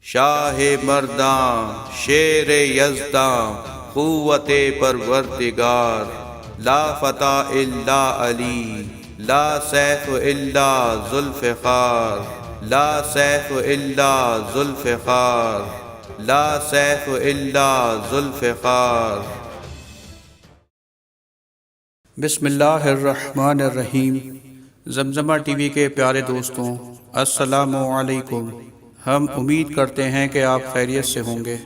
شاہ مرداں شیر یزداں قوت پروردگار، لا فتح الا علی، لا سیف الا ذوالفقار، لا سیف الا ذوالفقار، لا سیف الا ذوالفقار۔ بسم اللہ الرحمن الرحیم۔ زمزمہ ٹی وی کے پیارے دوستوں، السلام علیکم۔ ہم امید کرتے ہیں کہ آپ خیریت سے ہوں گے۔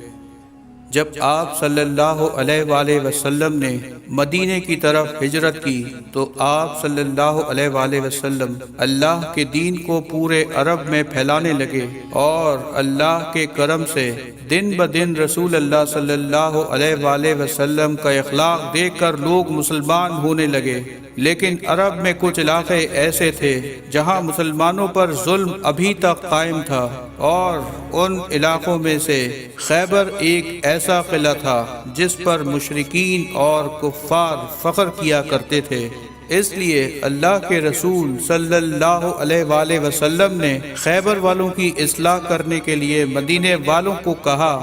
جب آپ صلی اللہ علیہ وآلہ وسلم نے مدینے کی طرف ہجرت کی تو آپ صلی اللہ علیہ وآلہ وسلم اللہ کے دین کو پورے عرب میں پھیلانے لگے، اور اللہ کے کرم سے دن بدن رسول اللہ صلی اللہ علیہ وآلہ وسلم کا اخلاق دیکھ کر لوگ مسلمان ہونے لگے۔ لیکن عرب میں کچھ علاقے ایسے تھے جہاں مسلمانوں پر ظلم ابھی تک قائم تھا، اور ان علاقوں میں سے خیبر ایک ایسا قلعہ تھا جس پر مشرکین اور کفار فخر کیا کرتے تھے۔ اس لیے اللہ کے رسول صلی اللہ علیہ وآلہ وسلم نے خیبر والوں کی اصلاح کرنے کے لیے مدینے والوں کو کہا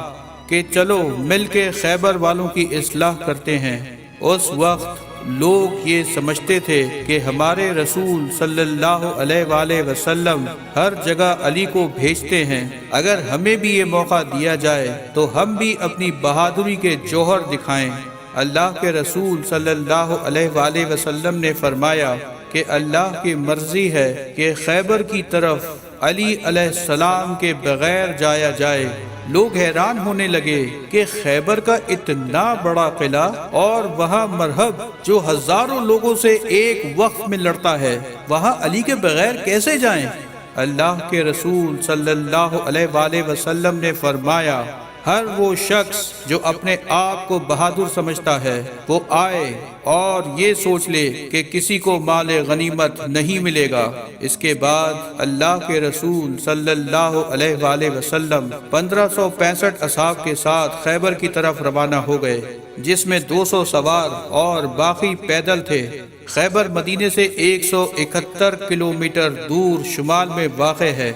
کہ چلو مل کے خیبر والوں کی اصلاح کرتے ہیں۔ اس وقت لوگ یہ سمجھتے تھے کہ ہمارے رسول صلی اللہ علیہ وآلہ وسلم ہر جگہ علی کو بھیجتے ہیں، اگر ہمیں بھی یہ موقع دیا جائے تو ہم بھی اپنی بہادری کے جوہر دکھائیں۔ اللہ کے رسول صلی اللہ علیہ وآلہ وسلم نے فرمایا کہ اللہ کی مرضی ہے کہ خیبر کی طرف علی علیہ السلام کے بغیر جایا جائے۔ لوگ حیران ہونے لگے کہ خیبر کا اتنا بڑا قلعہ اور وہاں مرہب جو ہزاروں لوگوں سے ایک وقت میں لڑتا ہے، وہاں علی کے بغیر کیسے جائیں؟ اللہ کے رسول صلی اللہ علیہ وآلہ وسلم نے فرمایا، ہر وہ شخص جو اپنے آپ کو بہادر سمجھتا ہے وہ آئے اور یہ سوچ لے کہ کسی کو مال غنیمت نہیں ملے گا۔ اس کے بعد اللہ کے رسول صلی اللہ علیہ وآلہ وسلم 1565 اصحاب کے ساتھ خیبر کی طرف روانہ ہو گئے، جس میں 200 سوار اور باقی پیدل تھے۔ خیبر مدینے سے 171 کلومیٹر دور شمال میں واقع ہے۔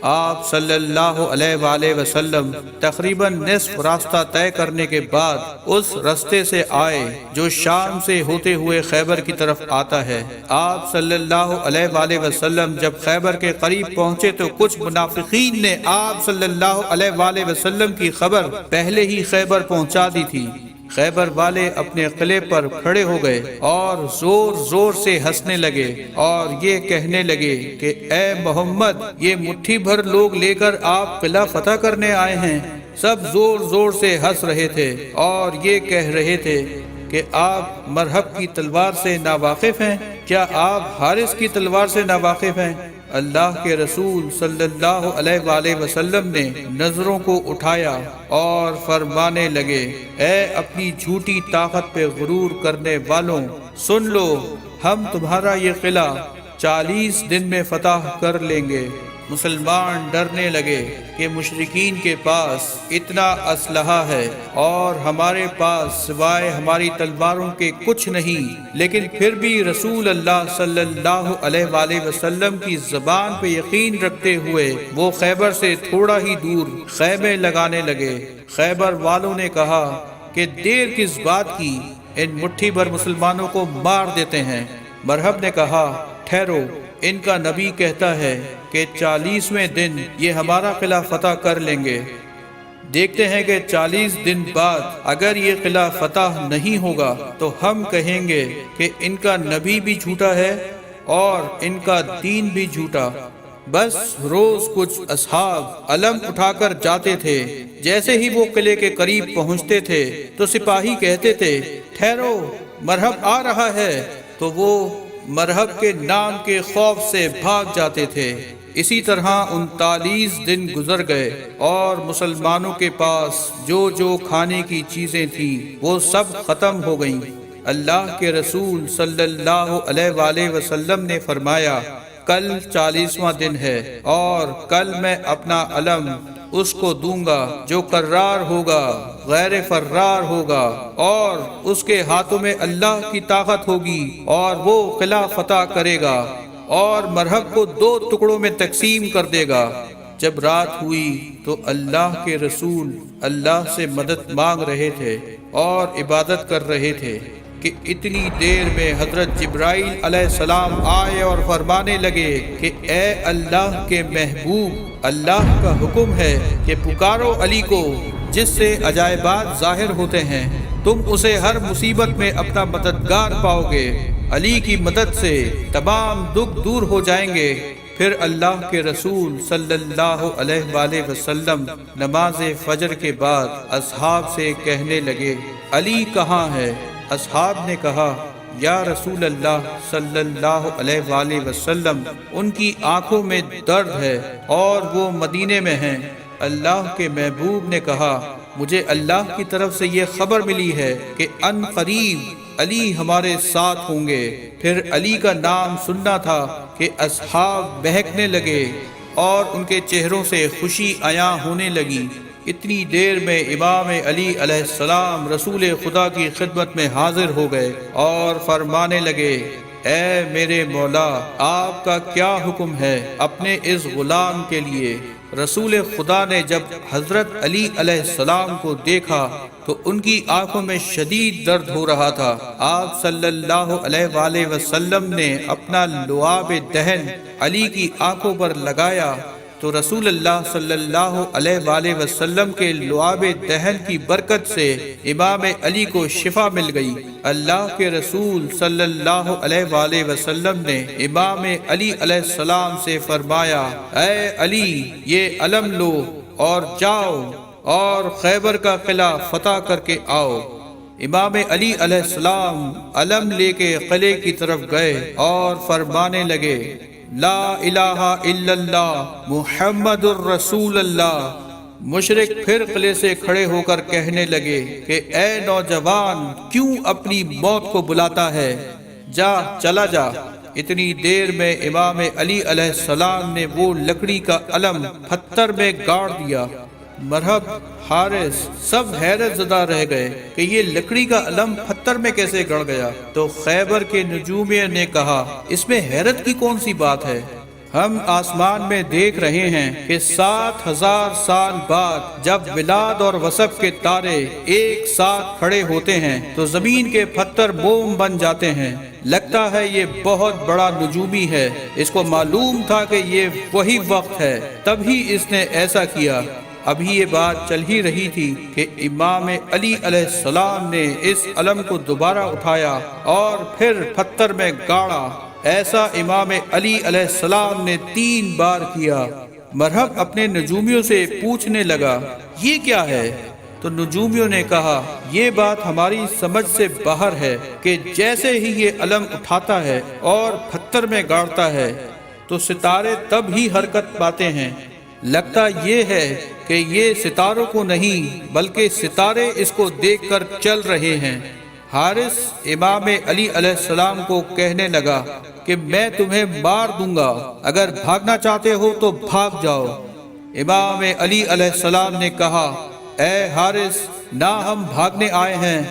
آپ صلی اللہ علیہ وآلہ وسلم تقریباً نصف راستہ طے کرنے کے بعد اس رستے سے آئے جو شام سے ہوتے ہوئے خیبر کی طرف آتا ہے۔ آپ صلی اللہ علیہ وآلہ وسلم جب خیبر کے قریب پہنچے تو کچھ منافقین نے آپ صلی اللہ علیہ وآلہ وسلم کی خبر پہلے ہی خیبر پہنچا دی تھی۔ خیبر والے اپنے قلعے پر کھڑے ہو گئے اور زور زور سے ہنسنے لگے اور یہ کہنے لگے کہ اے محمد، یہ مٹھی بھر لوگ لے کر آپ قلعہ فتح کرنے آئے ہیں۔ سب زور زور سے ہنس رہے تھے اور یہ کہہ رہے تھے کہ آپ مرہب کی تلوار سے ناواقف ہیں؟ کیا آپ حارث کی تلوار سے ناواقف ہیں؟ اللہ کے رسول صلی اللہ علیہ وآلہ وسلم نے نظروں کو اٹھایا اور فرمانے لگے، اے اپنی جھوٹی طاقت پہ غرور کرنے والوں، سن لو، ہم تمہارا یہ قلعہ 40 دن میں فتح کر لیں گے۔ مسلمان ڈرنے لگے کہ مشرکین کے پاس اتنا اسلحہ ہے اور ہمارے پاس سوائے ہماری تلواروں کے کچھ نہیں، لیکن پھر بھی رسول اللہ صلی اللہ علیہ وآلہ وسلم کی زبان پہ یقین رکھتے ہوئے وہ خیبر سے تھوڑا ہی دور خیمے لگانے لگے۔ خیبر والوں نے کہا کہ دیر کس بات کی، ان مٹھی بھر مسلمانوں کو مار دیتے ہیں۔ مرہب نے کہا، ٹھہرو، ان کا نبی کہتا ہے کہ 40ویں دن یہ ہمارا قلعہ فتح کر لیں گے۔ دیکھتے ہیں کہ 40 دن بعد اگر یہ قلعہ فتح نہیں ہوگا تو ہم کہیں گے کہ ان کا نبی بھی جھوٹا ہے اور ان کا دین بھی جھوٹا۔ بس روز کچھ اصحاب علم اٹھا کر جاتے تھے۔ جیسے ہی وہ قلعے کے قریب پہنچتے تھے تو سپاہی کہتے تھے، ٹھہرو، مرہب آ رہا ہے، تو وہ مرہب کے نام کے خوف سے بھاگ جاتے تھے۔ اسی طرح 39 دن گزر گئے اور مسلمانوں کے پاس جو جو کھانے کی چیزیں تھیں وہ سب ختم ہو گئیں۔ اللہ کے رسول صلی اللہ علیہ وآلہ وسلم نے فرمایا، کل 40واں دن ہے اور کل میں اپنا علم اس کو دوں گا جو قرار ہوگا، غیر فرار ہوگا، اور اس کے ہاتھوں میں اللہ کی طاقت ہوگی اور وہ قلعہ فتح کرے گا اور مرہب کو 2 ٹکڑوں میں تقسیم کر دے گا۔ جب رات ہوئی تو اللہ کے رسول اللہ سے مدد مانگ رہے تھے اور عبادت کر رہے تھے کہ اتنی دیر میں حضرت جبرائیل علیہ السلام آئے اور فرمانے لگے کہ اے اللہ کے محبوب، اللہ کا حکم ہے کہ پکارو علی کو جس سے عجائبات ظاہر ہوتے ہیں، تم اسے ہر مصیبت میں اپنا مددگار پاؤ گے، علی کی مدد سے تمام دکھ دور ہو جائیں گے۔ پھر اللہ کے رسول صلی اللہ علیہ وآلہ وسلم نماز فجر کے بعد اصحاب سے کہنے لگے، علی کہاں ہے؟ اصحاب نے کہا، یا رسول اللہ صلی اللہ علیہ وآلہ وسلم، ان کی آنکھوں میں درد ہے اور وہ مدینے میں ہیں۔ اللہ کے محبوب نے کہا، مجھے اللہ کی طرف سے یہ خبر ملی ہے کہ ان قریب علی ہمارے ساتھ ہوں گے۔ پھر علی کا نام سننا تھا کہ اصحاب بہکنے لگے اور ان کے چہروں سے خوشی عیاں ہونے لگی۔ اتنی دیر میں امام علی علیہ السلام رسول خدا کی خدمت میں حاضر ہو گئے اور فرمانے لگے، اے میرے مولا، آپ کا کیا حکم ہے اپنے اس غلام کے لیے؟ رسول خدا نے جب حضرت علی علیہ السلام کو دیکھا تو ان کی آنکھوں میں شدید درد ہو رہا تھا۔ آپ صلی اللہ علیہ وآلہ وسلم نے اپنا لعاب دہن علی کی آنکھوں پر لگایا تو رسول اللہ صلی اللہ علیہ وآلہ وسلم کے لعاب دہن کی برکت سے امام علی کو شفا مل گئی۔ اللہ کے رسول صلی اللہ علیہ وآلہ وسلم نے امام علی علیہ السلام سے فرمایا، اے علی، یہ علم لو اور جاؤ اور خیبر کا قلعہ فتح کر کے آؤ۔ امام علی علیہ السلام علم لے کے قلعے کی طرف گئے اور فرمانے لگے، لا الہ الا اللہ محمد الرسول اللہ۔ مشرک پھر قلعے سے کھڑے ہو کر کہنے لگے کہ اے نوجوان، کیوں اپنی موت کو بلاتا ہے؟ جا، چلا جا۔ اتنی دیر میں امام علی علیہ السلام نے وہ لکڑی کا علم پتھر میں گاڑ دیا۔ مرحب، حارث سب حیرت زدہ رہ گئے کہ یہ لکڑی کا علم پتھر میں کیسے گڑ گیا۔ تو خیبر کے نجومی نے کہا، اس میں حیرت کی کون سی بات ہے؟ ہم آسمان میں دیکھ رہے ہیں کہ 7000 سال بعد جب ولاد اور وصف کے تارے ایک ساتھ کھڑے ہوتے ہیں تو زمین کے پتھر موم بن جاتے ہیں۔ لگتا ہے یہ بہت بڑا نجومی ہے، اس کو معلوم تھا کہ یہ وہی وقت ہے، تبھی اس نے ایسا کیا۔ ابھی یہ بات چل ہی رہی تھی کہ امام علی علیہ السلام نے اس علم کو دوبارہ اٹھایا اور پھر پتھر میں گاڑا۔ ایسا امام علی علیہ السلام نے 3 بار کیا۔ مرحب اپنے نجومیوں سے پوچھنے لگا، یہ کیا ہے؟ تو نجومیوں نے کہا، یہ بات ہماری سمجھ سے باہر ہے کہ جیسے ہی یہ علم اٹھاتا ہے اور پتھر میں گاڑتا ہے تو ستارے تب ہی حرکت پاتے ہیں۔ لگتا یہ ہے کہ یہ ستاروں کو نہیں بلکہ ستارے اس کو دیکھ کر چل رہے ہیں۔ حارث امام علی علیہ السلام کو کہنے لگا کہ میں تمہیں مار دوں گا، اگر بھاگنا چاہتے ہو تو بھاگ جاؤ۔ امام علی علیہ السلام نے کہا، اے حارث، نہ ہم بھاگنے آئے ہیں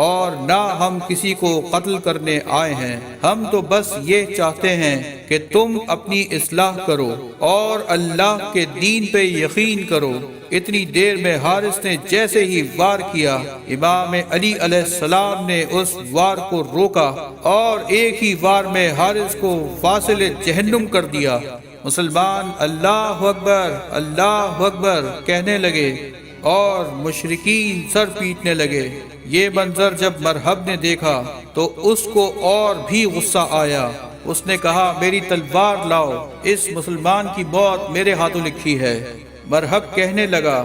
اور نہ ہم کسی کو قتل کرنے آئے ہیں، ہم تو بس یہ چاہتے ہیں کہ تم اپنی اصلاح کرو اور اللہ کے دین پہ یقین کرو۔ اتنی دیر میں حارث نے جیسے ہی وار کیا، امام علی علیہ السلام نے اس وار کو روکا اور ایک ہی وار میں حارث کو فاصل جہنم کر دیا۔ مسلمان اللہ اکبر اللہ اکبر کہنے لگے اور مشرکین سر پیٹنے لگے۔ یہ منظر جب مرحب نے دیکھا تو اس کو اور بھی غصہ آیا۔ اس نے کہا، میری تلوار لاؤ، اس مسلمان کی موت میرے ہاتھوں لکھی ہے۔ مرحب کہنے لگا،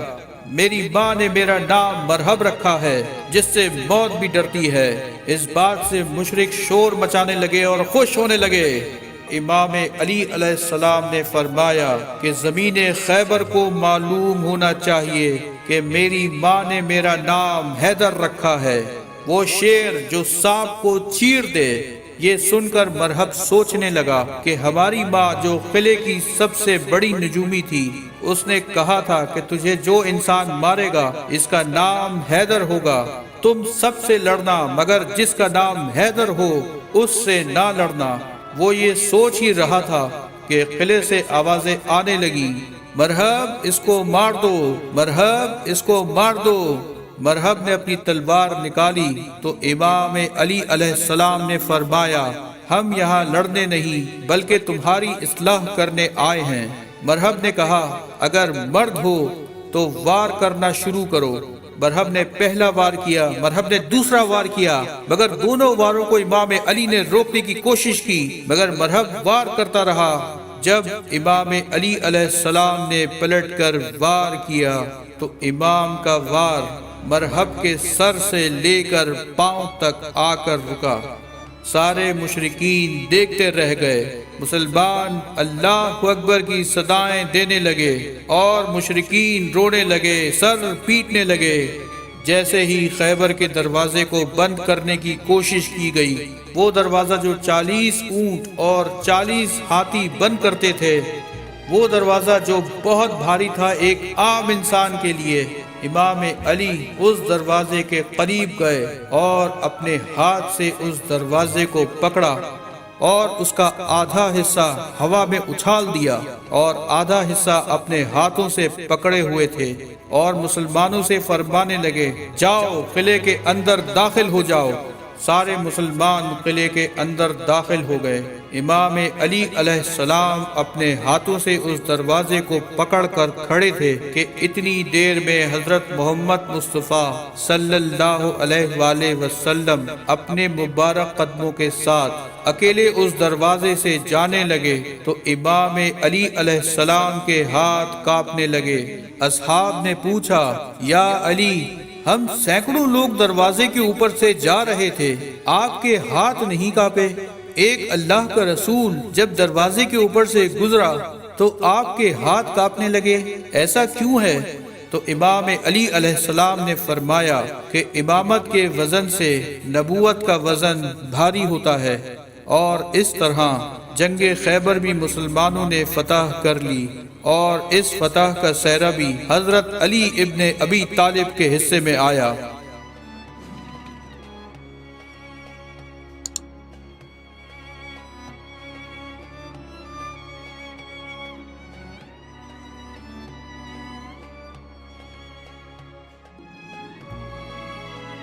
میری ماں نے میرا نام مرحب رکھا ہے جس سے موت بھی ڈرتی ہے۔ اس بات سے مشرک شور مچانے لگے اور خوش ہونے لگے۔ امام علی علیہ السلام نے فرمایا کہ زمین خیبر کو معلوم ہونا چاہیے کہ میری ماں نے میرا نام حیدر رکھا ہے، وہ شیر جو سانپ کو چیر دے۔ یہ سن کر مرحب سوچنے لگا کہ ہماری ماں جو قلعے کی سب سے بڑی نجومی تھی، اس نے کہا تھا کہ تجھے جو انسان مارے گا اس کا نام حیدر ہوگا، تم سب سے لڑنا مگر جس کا نام حیدر ہو اس سے نہ لڑنا۔ وہ یہ سوچ ہی رہا تھا کہ قلعے سے آوازیں آنے لگی، مرحب اس کو مار دو، مرحب اس کو مار دو۔ مرحب نے اپنی تلوار نکالی تو امام علی علیہ السلام نے فرمایا ہم یہاں لڑنے نہیں بلکہ تمہاری اصلاح کرنے آئے ہیں۔ مرحب نے کہا اگر مرد ہو تو وار کرنا شروع کرو۔ مرحب نے پہلا وار کیا، مرحب نے دوسرا وار کیا، مگر دونوں واروں کو امام علی نے روکنے کی کوشش کی، مگر مرحب وار کرتا رہا۔ جب امام علی علیہ السلام نے پلٹ کر وار کیا تو امام کا وار مرحب کے سر سے لے کر پاؤں تک آ کر رکا۔ سارے مشرکین دیکھتے رہ گئے۔ مسلمان اللہ اکبر کی صدائیں دینے لگے اور مشرکین رونے لگے، سر پیٹنے لگے۔ جیسے ہی خیبر کے دروازے کو بند کرنے کی کوشش کی گئی، وہ دروازہ جو 40 اونٹ اور 40 ہاتھی بند کرتے تھے، وہ دروازہ جو بہت بھاری تھا ایک عام انسان کے لیے، امام علی اس دروازے کے قریب گئے اور اپنے ہاتھ سے اس دروازے کو پکڑا اور اس کا آدھا حصہ ہوا میں اچھال دیا اور آدھا حصہ اپنے ہاتھوں سے پکڑے ہوئے تھے، اور مسلمانوں سے فرمانے لگے جاؤ قلعے کے اندر داخل ہو جاؤ۔ سارے مسلمان قلعے کے اندر داخل ہو گئے۔ امام علی علیہ السلام اپنے ہاتھوں سے اس دروازے کو پکڑ کر کھڑے تھے کہ اتنی دیر میں حضرت محمد مصطفیٰ صلی اللہ علیہ وآلہ وسلم اپنے مبارک قدموں کے ساتھ اکیلے اس دروازے سے جانے لگے تو امام علی علیہ السلام کے ہاتھ کانپنے لگے۔ اصحاب نے پوچھا یا علی، ہم سینکڑوں لوگ دروازے کے اوپر سے جا رہے تھے، آپ کے ہاتھ نہیں کانپے؟ ایک اللہ کا رسول جب دروازے کے اوپر سے گزرا تو آپ کے ہاتھ کانپنے لگے، ایسا کیوں ہے؟ تو امام علی علیہ السلام نے فرمایا کہ امامت کے وزن سے نبوت کا وزن بھاری ہوتا ہے، اور اس طرح جنگ خیبر بھی مسلمانوں نے فتح کر لی، اور اس فتح کا سہرا بھی حضرت علی ابن ابی طالب کے حصے میں آیا۔